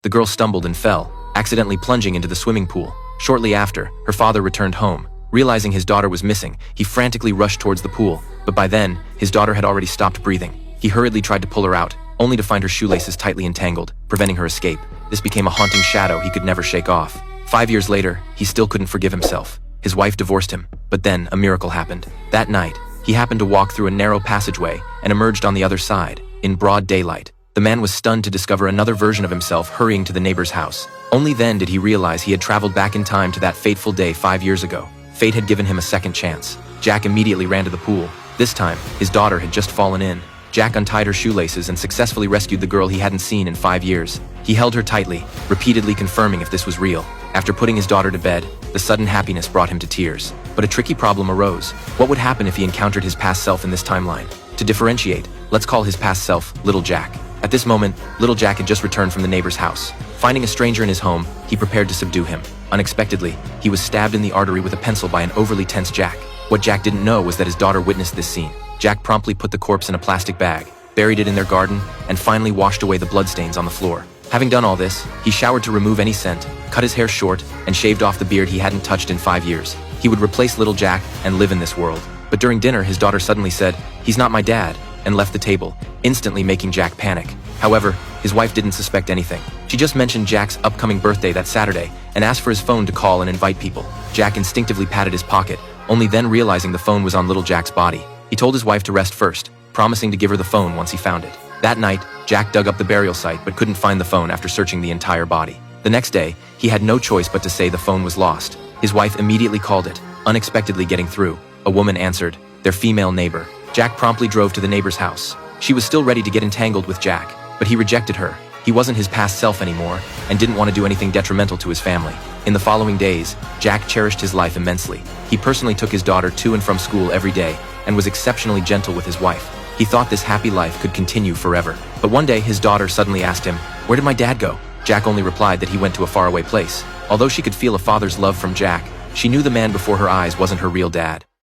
The girl stumbled and fell, accidentally plunging into the swimming pool. Shortly after, her father returned home. Realizing his daughter was missing, he frantically rushed towards the pool, but by then, his daughter had already stopped breathing. He hurriedly tried to pull her out, only to find her shoelaces tightly entangled, preventing her escape. This became a haunting shadow he could never shake off. 5 years later, he still couldn't forgive himself. His wife divorced him, but then a miracle happened. That night, he happened to walk through a narrow passageway and emerged on the other side, in broad daylight. The man was stunned to discover another version of himself hurrying to the neighbor's house. Only then did he realize he had traveled back in time to that fateful day 5 years ago. Fate had given him a second chance. Jack immediately ran to the pool. This time, his daughter had just fallen in. Jack untied her shoelaces and successfully rescued the girl he hadn't seen in 5 years. He held her tightly, repeatedly confirming if this was real. After putting his daughter to bed, the sudden happiness brought him to tears. But a tricky problem arose. What would happen if he encountered his past self in this timeline? To differentiate, let's call his past self Little Jack. At this moment, Little Jack had just returned from the neighbor's house. Finding a stranger in his home, he prepared to subdue him. Unexpectedly, he was stabbed in the artery with a pencil by an overly tense Jack. What Jack didn't know was that his daughter witnessed this scene. Jack promptly put the corpse in a plastic bag, buried it in their garden, and finally washed away the bloodstains on the floor. Having done all this, he showered to remove any scent, cut his hair short, and shaved off the beard he hadn't touched in 5 years. He would replace Little Jack and live in this world. But during dinner, his daughter suddenly said, "He's not my dad," and left the table, instantly making Jack panic. However, his wife didn't suspect anything. She just mentioned Jack's upcoming birthday that Saturday and asked for his phone to call and invite people. Jack instinctively patted his pocket, only then realizing the phone was on Little Jack's body. He told his wife to rest first, promising to give her the phone once he found it. That night, Jack dug up the burial site but couldn't find the phone after searching the entire body. The next day, he had no choice but to say the phone was lost. His wife immediately called it, unexpectedly getting through. A woman answered, their female neighbor. Jack promptly drove to the neighbor's house. She was still ready to get entangled with Jack, but he rejected her. He wasn't his past self anymore and didn't want to do anything detrimental to his family. In the following days, Jack cherished his life immensely. He personally took his daughter to and from school every day and was exceptionally gentle with his wife. He thought this happy life could continue forever. But one day, his daughter suddenly asked him, "Where did my dad go?" Jack only replied that he went to a faraway place. Although she could feel a father's love from Jack, she knew the man before her eyes wasn't her real dad.